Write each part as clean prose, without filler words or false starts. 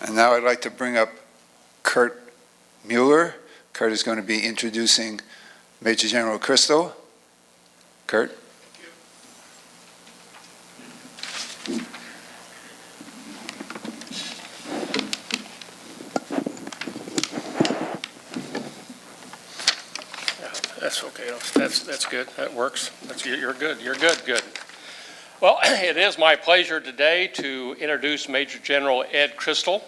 And now I'd like to bring up Kurt Mueller. Kurt is going to be introducing Major General Chrystal. Kurt. That's okay. That's good. That works. You're good. You're good. Good. Well, it is my pleasure today to introduce Major General Ed Chrystal.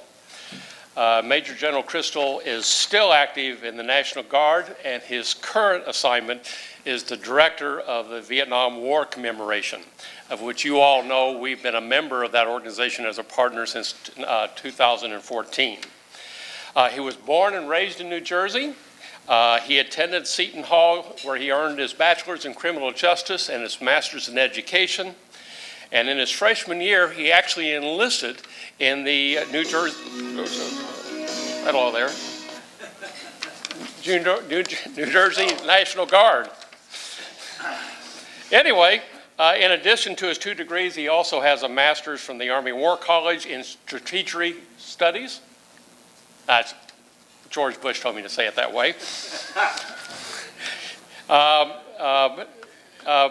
Major General Chrystal is still active in the National Guard, and his current assignment is the director of the Vietnam War Commemoration, of which you all know we've been a member of that organization as a partner since 2014. He was born and raised in New Jersey. He attended Seton Hall, where he earned his bachelor's in criminal justice and his master's in education. And in his freshman year, he actually enlisted in the New Jersey, hello there, New Jersey National Guard. Anyway, in addition to his 2 degrees, he also has a master's from the Army War College in Strategic Studies. George Bush told me to say it that way.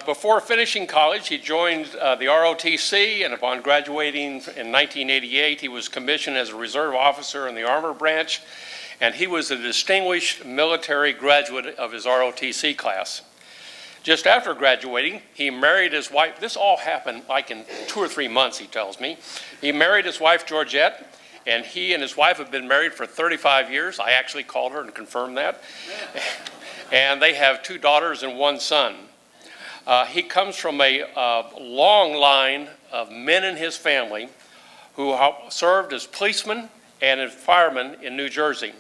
Before finishing college, he joined the ROTC, and upon graduating in 1988, he was commissioned as a reserve officer in the Armor Branch, and he was a distinguished military graduate of his ROTC class. Just after graduating, he married his wife. This all happened like in 2 or 3 months, he tells me. He married his wife, Georgette, and he and his wife have been married for 35 years. I actually called her and confirmed that. And they have 2 daughters and 1 son. He comes from a long line of men in his family who served as policemen and as firemen in New Jersey.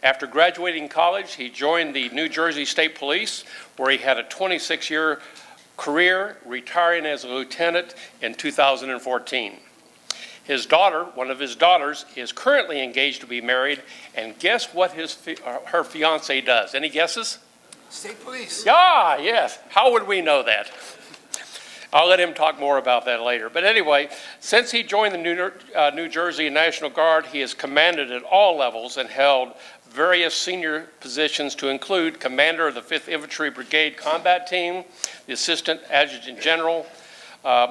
After graduating college, he joined the New Jersey State Police, where he had a 26-year career, retiring as a lieutenant in 2014. His daughter, one of his daughters, is currently engaged to be married, and guess what her fiance does? Any guesses? State Police. Ah, yes. How would we know that? I'll let him talk more about that later. But anyway, since he joined the New Jersey National Guard, he has commanded at all levels and held various senior positions to include commander of the 5th Infantry Brigade Combat Team, the Assistant Adjutant General.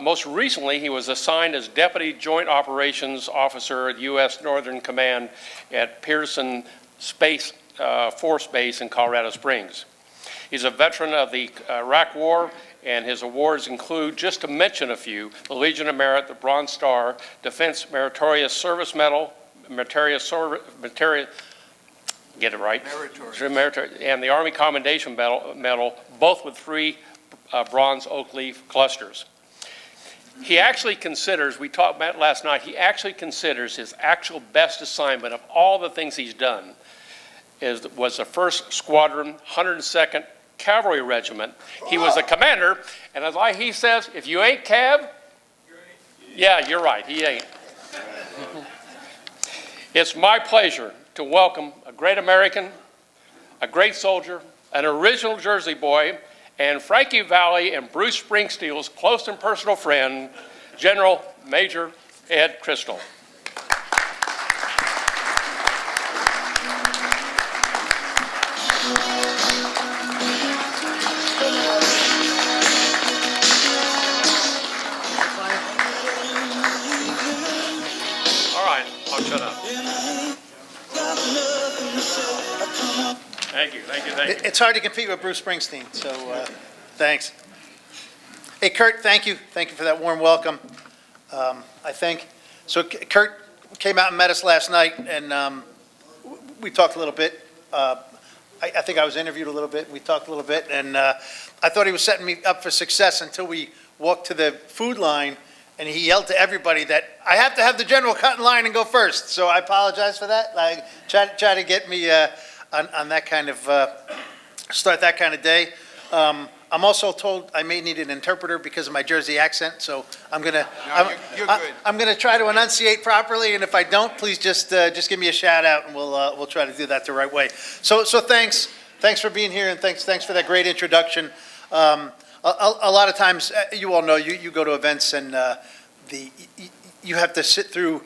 Most recently, he was assigned as Deputy Joint Operations Officer at U.S. Northern Command at Pearson Force Base in Colorado Springs. He's a veteran of the Iraq War, and his awards include, just to mention a few, the Legion of Merit, the Bronze Star, Defense Meritorious Service Medal, get it right? Meritorious. And the Army Commendation Medal, both with 3 bronze oak leaf clusters. He actually considers, we talked about last night, he actually considers his actual best assignment of all the things he's done was the 1st Squadron, 102nd Cavalry Regiment. He was the commander, and as he says, if you ain't Cav, yeah, you're right, he ain't. It's my pleasure to welcome a great American, a great soldier, an original Jersey boy, and Frankie Valli and Bruce Springsteel's close and personal friend, General Major Ed Chrystal. All right, I'll shut up. Thank you. It's hard to compete with Bruce Springsteen, so thanks. Hey, Kurt, thank you. Thank you for that warm welcome, I think. So Kurt came out and met us last night, and we talked a little bit. I think I was interviewed a little bit. We talked a little bit, and I thought he was setting me up for success until we walked to the food line, and he yelled to everybody that I have to have the general cut in line and go first. So I apologize for that. I try to get me on that kind of, start that kind of day. I'm also told I may need an interpreter because of my Jersey accent, so I'm gonna try to enunciate properly, and if I don't, please just give me a shout out, and we'll try to do that the right way. So thanks for being here, and thanks for that great introduction. A lot of times, you all know, you go to events and you have to sit through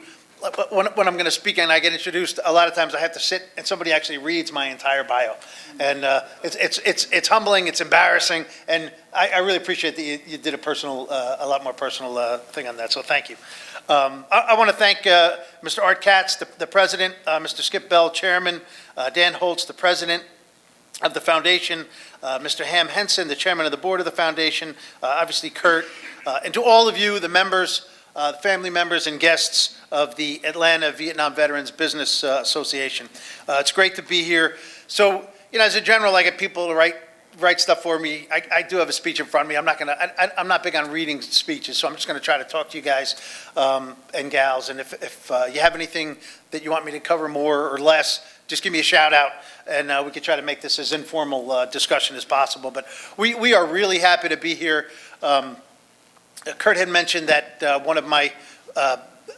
when I'm going to speak and I get introduced, a lot of times I have to sit and somebody actually reads my entire bio. And it's humbling, it's embarrassing, and I really appreciate that you did a lot more personal thing on that, so thank you. I want to thank Mr. Art Katz, the president, Mr. Skip Bell, chairman, Dan Holtz, the president of the foundation, Mr. Ham Henson, the chairman of the board of the foundation, obviously Kurt, and to all of you, the members, family members and guests of the Atlanta Vietnam Veterans Business Association. It's great to be here. So, as a general, I get people to write stuff for me. I do have a speech in front of me. I'm not big on reading speeches, so I'm just going to try to talk to you guys and gals. And if you have anything that you want me to cover more or less, just give me a shout out, and we could try to make this as informal discussion as possible. But we are really happy to be here. Kurt had mentioned that one of my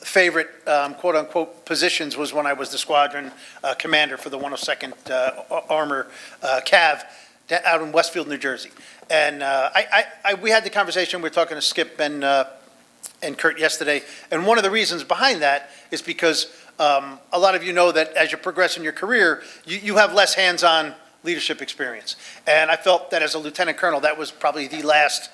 favorite quote-unquote positions was when I was the squadron commander for the 102nd Armor Cav out in Westfield, New Jersey. And we had the conversation, we were talking to Skip and Kurt yesterday, and one of the reasons behind that is because a lot of you know that as you progress in your career, you have less hands-on leadership experience. And I felt that as a lieutenant colonel, that was probably the last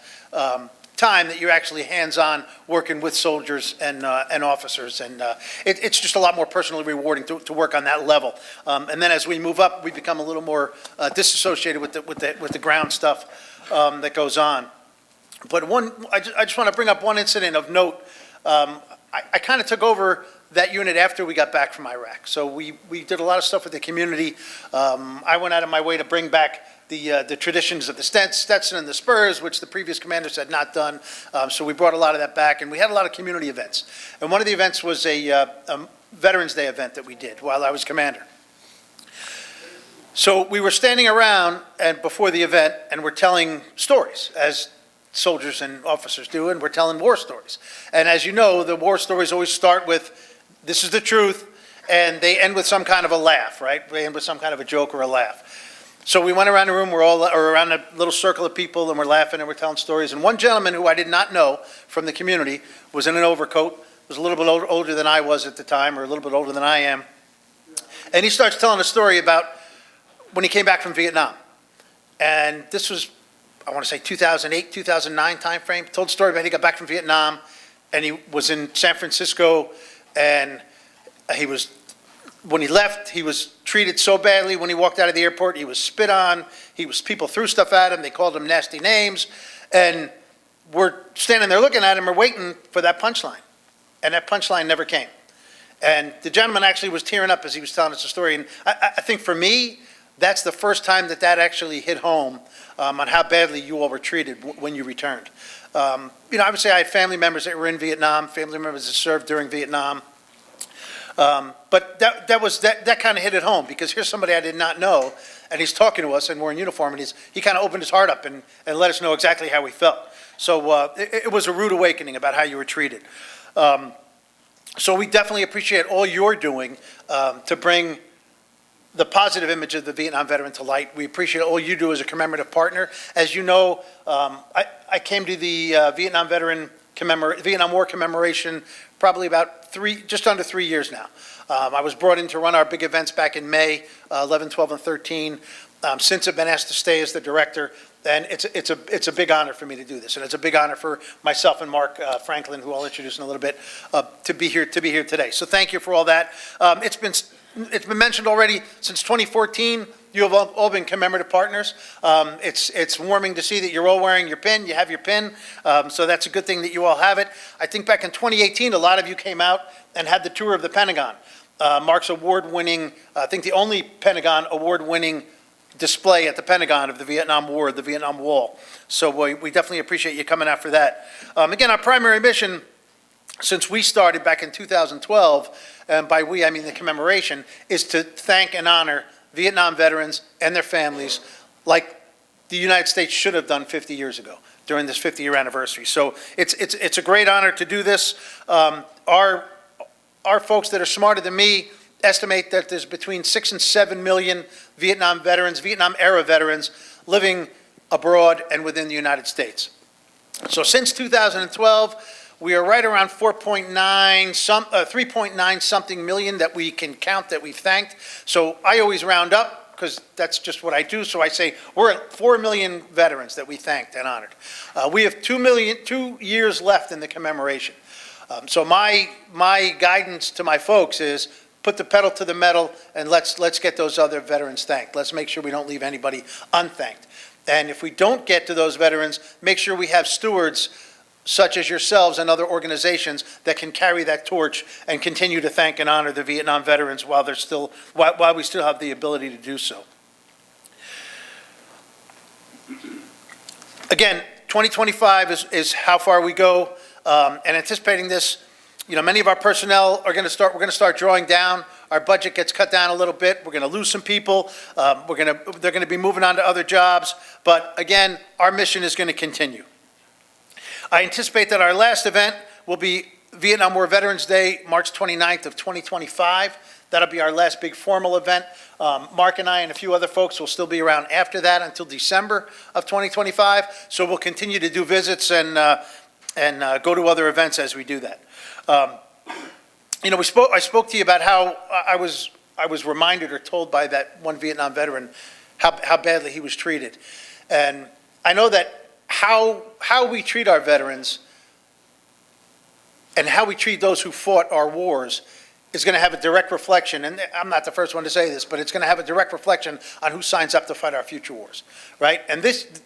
time that you're actually hands-on working with soldiers and officers, and it's just a lot more personally rewarding to work on that level. And then as we move up, we become a little more disassociated with the ground stuff that goes on. But I just want to bring up one incident of note. I kind of took over that unit after we got back from Iraq, so we did a lot of stuff with the community. I went out of my way to bring back the traditions of the Stetson and the Spurs, which the previous commanders had not done. So we brought a lot of that back, and we had a lot of community events. And one of the events was a Veterans Day event that we did while I was commander. So we were standing around and before the event, and we're telling stories, as soldiers and officers do, and we're telling war stories. And as you know, the war stories always start with, this is the truth, and they end with some kind of a laugh, right? They end with some kind of a joke or a laugh. So we went around the room, around a little circle of people, and we're laughing and we're telling stories. And one gentleman who I did not know from the community was in an overcoat, was a little bit older than I was at the time, or a little bit older than I am. And he starts telling a story about when he came back from Vietnam. And this was, I want to say 2008, 2009 timeframe. Told a story about he got back from Vietnam, and he was in San Francisco, and when he left, he was treated so badly. When he walked out of the airport, he was spit on. People threw stuff at him. They called him nasty names. And we're standing there looking at him. We're waiting for that punchline. And that punchline never came. And the gentleman actually was tearing up as he was telling us the story. And I think for me, that's the first time that actually hit home on how badly you all were treated when you returned. Obviously I had family members that were in Vietnam, family members that served during Vietnam. But that kind of hit it home, because here's somebody I did not know, and he's talking to us, and we're in uniform, and he kind of opened his heart up and let us know exactly how he felt. So it was a rude awakening about how you were treated. So we definitely appreciate all you're doing to bring the positive image of the Vietnam veteran to light. We appreciate all you do as a commemorative partner. As you know, I came to the Vietnam War Commemoration probably about just under 3 years now. I was brought in to run our big events back in May, 11, 12, and 13. Since I've been asked to stay as the director, and it's a big honor for me to do this, and it's a big honor for myself and Mark Franklin, who I'll introduce in a little bit, to be here today. So thank you for all that. It's been mentioned already, since 2014, you have all been commemorative partners. It's warming to see that you're all wearing your pin. You have your pin, so that's a good thing that you all have it. I think back in 2018, a lot of you came out and had the tour of the Pentagon. Mark's award-winning, I think the only Pentagon award-winning display at the Pentagon of the Vietnam War, the Vietnam Wall. So we definitely appreciate you coming out for that. Again, our primary mission, since we started back in 2012, and by we I mean the commemoration, is to thank and honor Vietnam veterans and their families like the United States should have done 50 years ago during this 50-year anniversary. So it's a great honor to do this. Our folks that are smarter than me estimate that there's between 6 and 7 million Vietnam veterans, Vietnam-era veterans, living abroad and within the United States. So since 2012, we are right around 3.9 something million that we can count that we've thanked. So I always round up, because that's just what I do. So I say we're at 4 million veterans that we thanked and honored. We have 2 years left in the commemoration. So my guidance to my folks is put the pedal to the metal and let's get those other veterans thanked. Let's make sure we don't leave anybody unthanked. And if we don't get to those veterans, make sure we have stewards such as yourselves and other organizations that can carry that torch and continue to thank and honor the Vietnam veterans while we still have the ability to do so. Again, 2025 is how far we go, and anticipating this, many of our personnel we're going to start drawing down. Our budget gets cut down a little bit. We're going to lose some people. They're going to be moving on to other jobs. But again, our mission is going to continue. I anticipate that our last event will be Vietnam War Veterans Day, March 29th of 2025. That'll be our last big formal event. Mark and I and a few other folks will still be around after that until December of 2025. So we'll continue to do visits and go to other events as we do that. I spoke to you about how I was reminded or told by that one Vietnam veteran how badly he was treated. And I know that how we treat our veterans and how we treat those who fought our wars is going to have a direct reflection, and I'm not the first one to say this, but it's going to have a direct reflection on who signs up to fight our future wars, right? And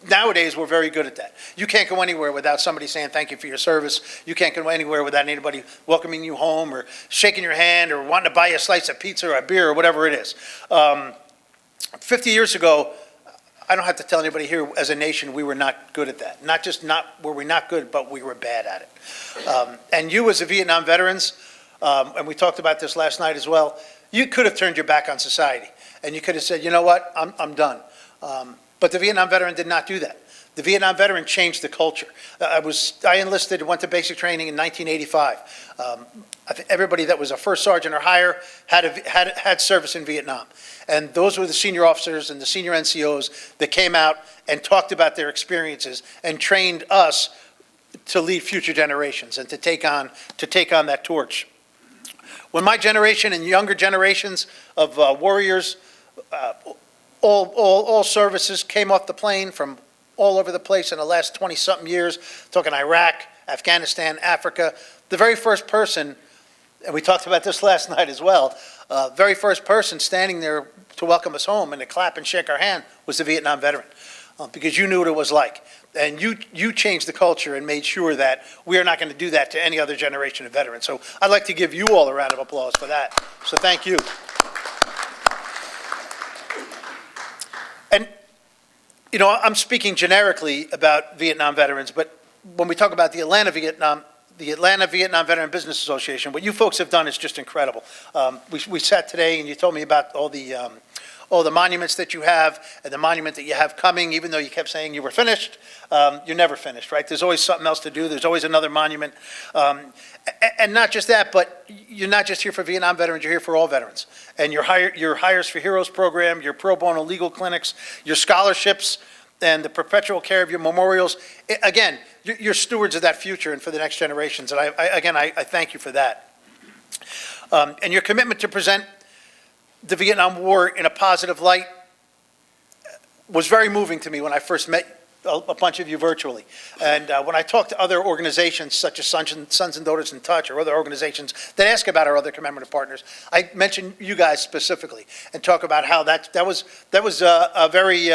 nowadays, we're very good at that. You can't go anywhere without somebody saying thank you for your service. You can't go anywhere without anybody welcoming you home or shaking your hand or wanting to buy you a slice of pizza or a beer or whatever it is. 50 years ago, I don't have to tell anybody here, as a nation, we were not good at that. Not were we not good, but we were bad at it. And you as a Vietnam veterans, and we talked about this last night as well, you could have turned your back on society. And you could have said, you know what, I'm done. But the Vietnam veteran did not do that. The Vietnam veteran changed the culture. I enlisted, went to basic training in 1985. I think everybody that was a first sergeant or higher had service in Vietnam. And those were the senior officers and the senior NCOs that came out and talked about their experiences and trained us to lead future generations and to take on that torch. When my generation and younger generations of warriors, all services came off the plane from all over the place in the last 20-something years, talking Iraq, Afghanistan, Africa, the very first person, and we talked about this last night as well, very first person standing there to welcome us home and to clap and shake our hand was the Vietnam veteran, because you knew what it was like. And you changed the culture and made sure that we are not going to do that to any other generation of veterans. So I'd like to give you all a round of applause for that. So thank you. And, I'm speaking generically about Vietnam veterans, but when we talk about the Atlanta Vietnam Veteran Business Association, what you folks have done is just incredible. We sat today and you told me about all the monuments that you have and the monument that you have coming, even though you kept saying you were finished. You're never finished, right? There's always something else to do. There's always another monument. And not just that, but you're not just here for Vietnam veterans, you're here for all veterans. And your Hires for Heroes program, your pro bono legal clinics, your scholarships, and the perpetual care of your memorials. Again, you're stewards of that future and for the next generations. And I thank you for that. And your commitment to present the Vietnam War in a positive light was very moving to me when I first met a bunch of you virtually. And when I talk to other organizations such as Sons and Daughters in Touch or other organizations that ask about our other commemorative partners, I mention you guys specifically and talk about how that was a very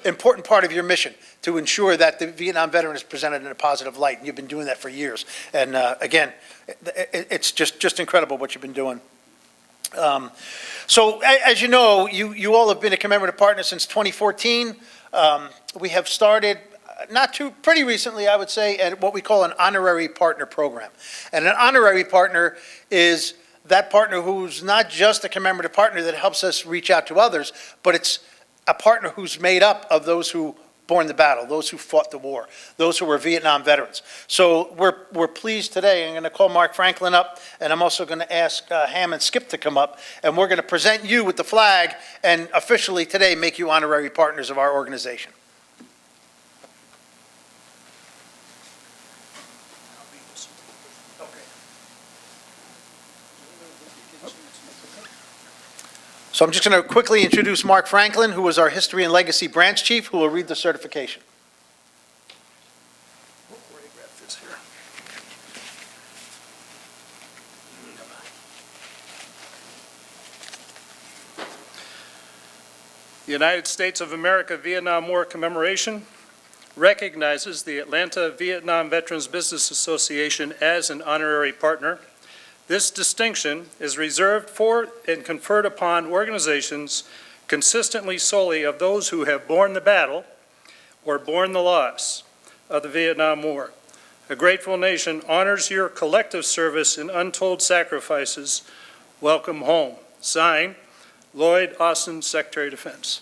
important part of your mission to ensure that the Vietnam veteran is presented in a positive light. And you've been doing that for years. And again, it's just incredible what you've been doing. So as you know, you all have been a commemorative partner since 2014. We have started, pretty recently, I would say, what we call an honorary partner program. And an honorary partner is that partner who's not just a commemorative partner that helps us reach out to others, but it's a partner who's made up of those who borne the battle, those who fought the war, those who were Vietnam veterans. So we're pleased today. I'm going to call Mark Franklin up, and I'm also going to ask Ham and Skip to come up, and we're going to present you with the flag and officially today make you honorary partners of our organization. So I'm just going to quickly introduce Mark Franklin, who was our History and Legacy Branch Chief, who will read the certification. The United States of America Vietnam War Commemoration recognizes the Atlanta Vietnam Veterans Business Association as an honorary partner. This distinction is reserved for and conferred upon organizations consistently solely of those who have borne the battle or borne the loss of the Vietnam War. A grateful nation honors your collective service and untold sacrifices. Welcome home. Signed, Lloyd Austin, Secretary of Defense.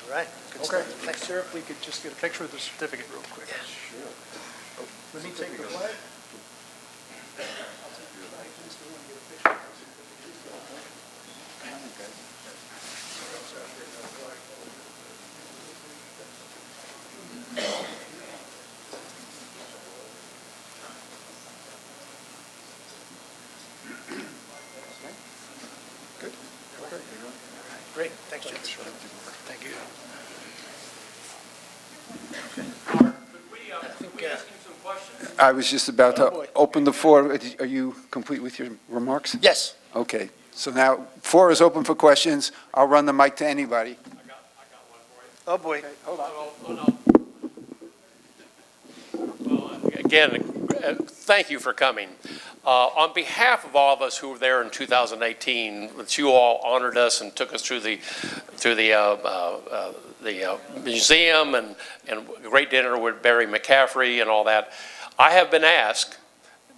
All right. Good Okay, stuff. Thanks. sir, if we could just get a picture of the certificate real quick. Sure. Let me take the flag. Great. Thanks, Jim. Thank you. I was just about Oh, to boy. open the floor. Are you complete with your remarks? Yes. Okay, so now, floor is open for questions. I'll run the mic to anybody. Oh, boy. Hold on. Well, again, thank you for coming. On behalf of all of us who were there in 2018, that you all honored us and took us through the museum and a great dinner with Barry McCaffrey and all that, I have been asked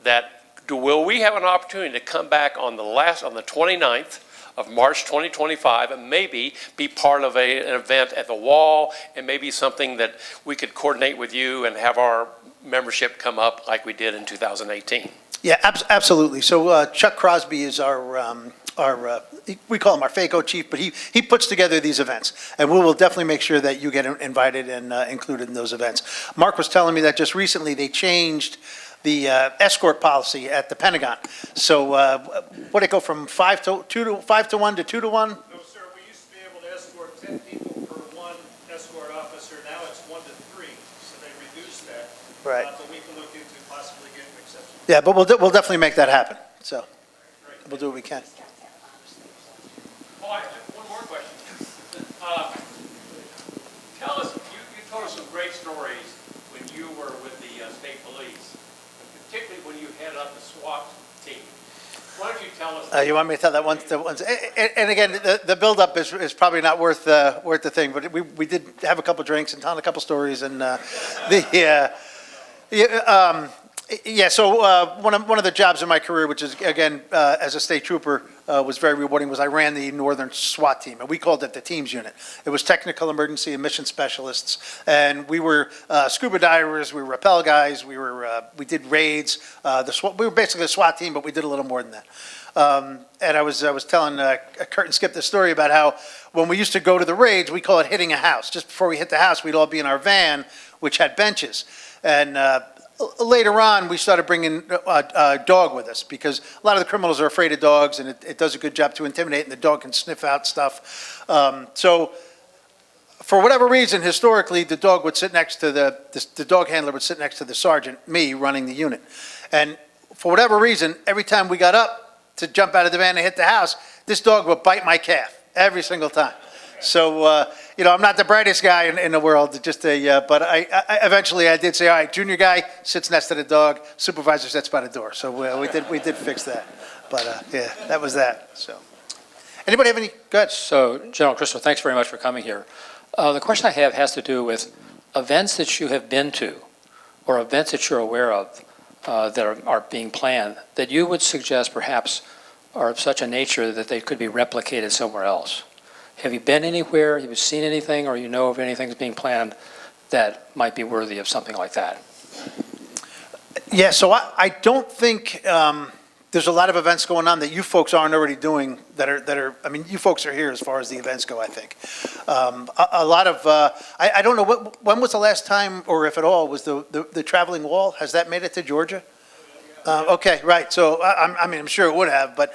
that will we have an opportunity to come back on the 29th of March 2025 and maybe be part of an event at the Wall and maybe something that we could coordinate with you and have our membership come up like we did in 2018. Yeah, absolutely. So Chuck Crosby is we call him our FACO chief, but he puts together these events. And we will definitely make sure that you get invited and included in those events. Mark was telling me that just recently they changed the escort policy at the Pentagon. So what did it go from 5 to 1 to 2 to 1? No, sir, we used to be able to escort 10 people per one escort officer. Now it's 1 to 3, so they reduced that. Right. But we can look into possibly getting an exception. Yeah, but we'll definitely make that happen. So we'll do what we can. Oh, I have one more question. Tell us, you told us some great stories when you were with the state police, particularly when you headed up the SWAT team. Why don't you tell us? You want me to tell that one? And again, the buildup is probably not worth the thing, but we did have a couple drinks and tell a couple stories, and so one of the jobs in my career, which is, again, as a state trooper, was very rewarding, was I ran the Northern SWAT team, and we called it the TEAMS unit. It was technical emergency and mission specialists, and we were scuba divers, we were rappel guys, we did raids. We were basically a SWAT team, but we did a little more than that. And I was telling Kurt and Skip this story about how when we used to go to the raids, we call it hitting a house. Just before we hit the house, we'd all be in our van, which had benches. And later on, we started bringing a dog with us because a lot of the criminals are afraid of dogs, and it does a good job to intimidate, and the dog can sniff out stuff. So for whatever reason, historically, the dog would sit next to the dog handler would sit next to the sergeant, me running the unit. And for whatever reason, every time we got up to jump out of the van and hit the house, this dog would bite my calf every single time. So, I'm not the brightest guy in the world, but I eventually I did say, all right, junior guy sits next to the dog, supervisor sits by the door. So we did fix that. But, that was that, so. Anybody have any, go ahead. So, General Chrystal, thanks very much for coming here. The question I have has to do with events that you have been to or events that you're aware of that are being planned that you would suggest perhaps are of such a nature that they could be replicated somewhere else. Have you been anywhere, have you seen anything, or you know of anything that's being planned that might be worthy of something like that? Yeah, so I don't think there's a lot of events going on that you folks aren't already doing that are, I mean, you folks are here as far as the events go, I think. A lot of, I don't know, when was the last time, or if at all, was the traveling wall? Has that made it to Georgia? Okay, right, so, I mean, I'm sure it would have, but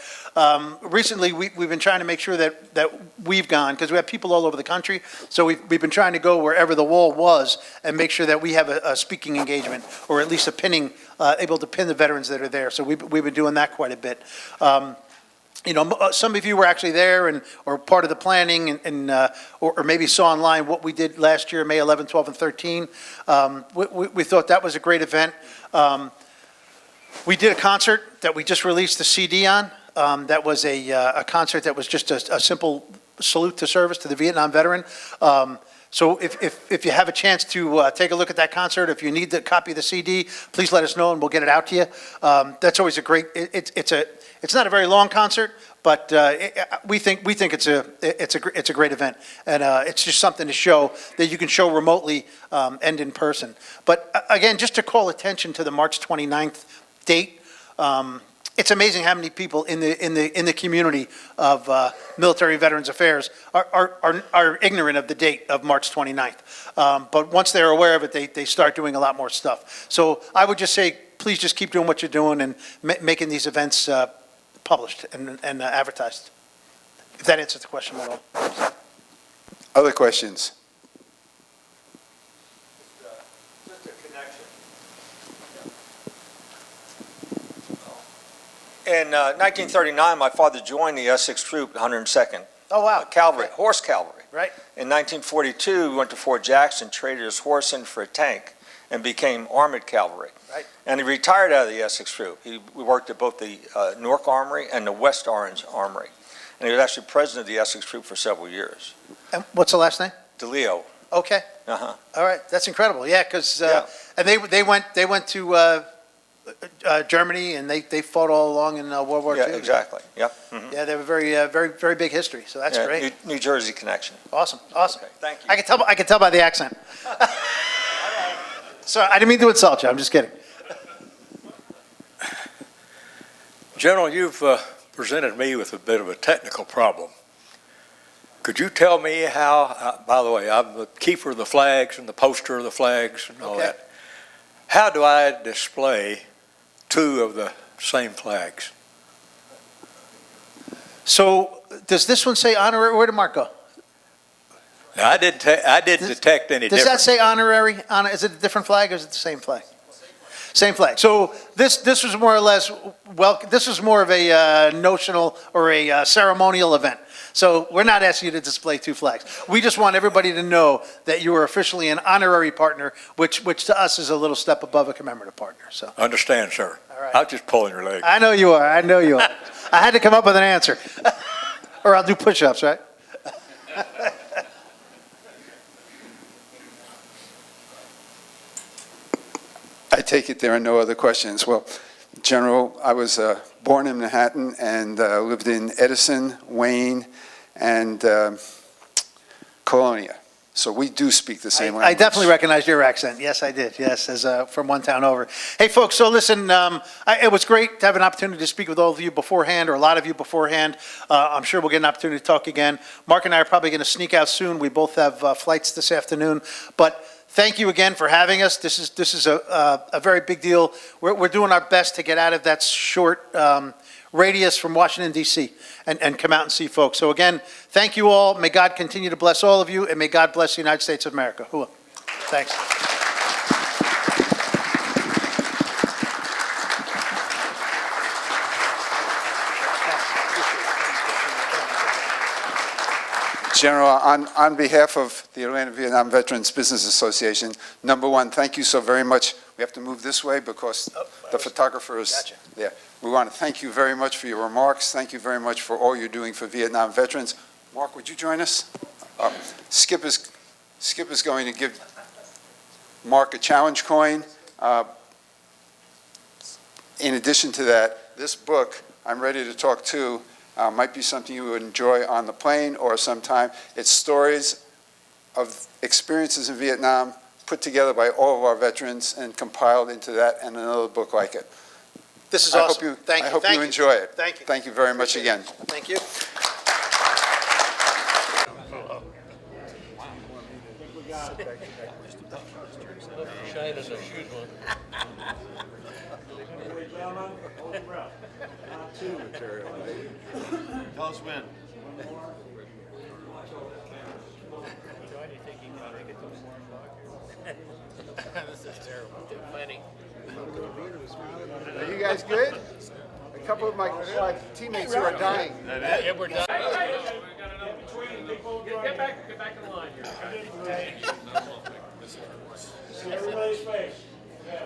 recently, we've been trying to make sure that we've gone, because we have people all over the country, so we've been trying to go wherever the wall was and make sure that we have a speaking engagement, or at least a pinning, able to pin the veterans that are there, so we've been doing that quite a bit. You know, some of you were actually there and, or part of the planning or maybe saw online what we did last year, May 11, 12, and 13. We thought that was a great event. We did a concert that we just released the CD on. That was a concert that was just a simple salute to service to the Vietnam veteran. So if you have a chance to take a look at that concert, if you need the copy of the CD, please let us know and we'll get it out to you. That's always a great, it's not a very long concert, but we think it's a great event. And it's just something to show that you can show remotely and in person. But again, just to call attention to the March 29th date, it's amazing how many people in the community of Military Veterans Affairs are ignorant of the date of March 29th. But once they're aware of it, they start doing a lot more stuff. So I would just say, please just keep doing what you're doing and making these events published and advertised. If that answers the question at all. Other questions? Just a connection. In 1939, my father joined the Essex Troop, 102nd Oh, wow. Cavalry, Okay. Horse Cavalry. Right. In 1942, we went to Fort Jackson, traded his horse in for a tank, and became Armored Cavalry. Right. And he retired out of the Essex Troop. We worked at both the Newark Armory and the West Orange Armory. And he was actually president of the Essex Troop for several years. And what's the last name? DeLeo. Okay. Uh-huh. All right. That's incredible. Yeah, because Yeah. and they went to Germany and they fought all along in World War II. Yeah, exactly. Yep. Mhm. Yeah, they have a very big history. So that's Yeah, great. New Jersey connection. Awesome. Awesome. Okay, thank you. I can tell by the accent. Sorry, I didn't mean to insult you. I'm just kidding. General, you've presented me with a bit of a technical problem. Could you tell me how, by the way, I'm the keeper of the flags and the poster of the flags and all Okay. that. How do I display two of the same flags? So does this one say honorary? Where did Mark go? Now, I didn't detect any Does that difference. say honorary? Is it a different flag or is it the same flag? Same flag. So this was more or less, this was more of a notional or a ceremonial event. So we're not asking you to display two flags. We just want everybody to know that you are officially an honorary partner, which to us is a little step above a commemorative partner. So Understand, sir. All right. I was just pulling your leg. I know you are. I know you are. I had to come up with an answer. Or I'll do push-ups, right? I take it there are no other questions. Well, General, I was born in Manhattan and lived in Edison, Wayne, and Colonia. So we do speak the same language. I definitely recognize your accent. Yes, I did. Yes, as from one town over. Hey, folks, so listen, it was great to have an opportunity to speak with all of you beforehand, or a lot of you beforehand. I'm sure we'll get an opportunity to talk again. Mark and I are probably going to sneak out soon. We both have flights this afternoon. But thank you again for having us. This is a very big deal. We're doing our best to get out of that short radius from Washington, D.C., and come out and see folks. So again, thank you all. May God continue to bless all of you, and may God bless the United States of America. Hula. Thanks. General, on behalf of the Atlanta Vietnam Veterans Business Association, number one, thank you so very much. We have to move this way because the photographer is Gotcha. there. We want to thank you very much for your remarks. Thank you very much for all you're doing for Vietnam veterans. Mark, would you join us? Skip is going to give Mark a challenge coin. In addition to that, this book, I'm Ready to Talk To, might be something you would enjoy on the plane or sometime. It's stories of experiences in Vietnam put together by all of our veterans and compiled into that and another book like it. This is I hope awesome. you, Thank I you. hope Thank you you. enjoy it. Thank you. Thank you very much Appreciate again. Thank you. Tell us when. Are you guys good? A couple of my teammates who are dying. Get back in line here. Everybody's face.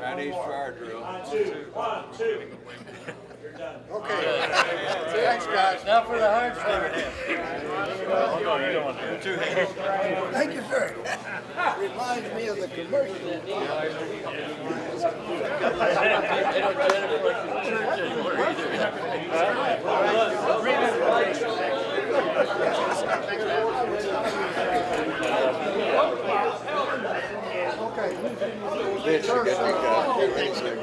Chinese fire drill. On two. 1, 2. You're done. Thanks, guys. Now for the hard side. Thank you, sir. Reminds me of the commercial. Bitch, you got me,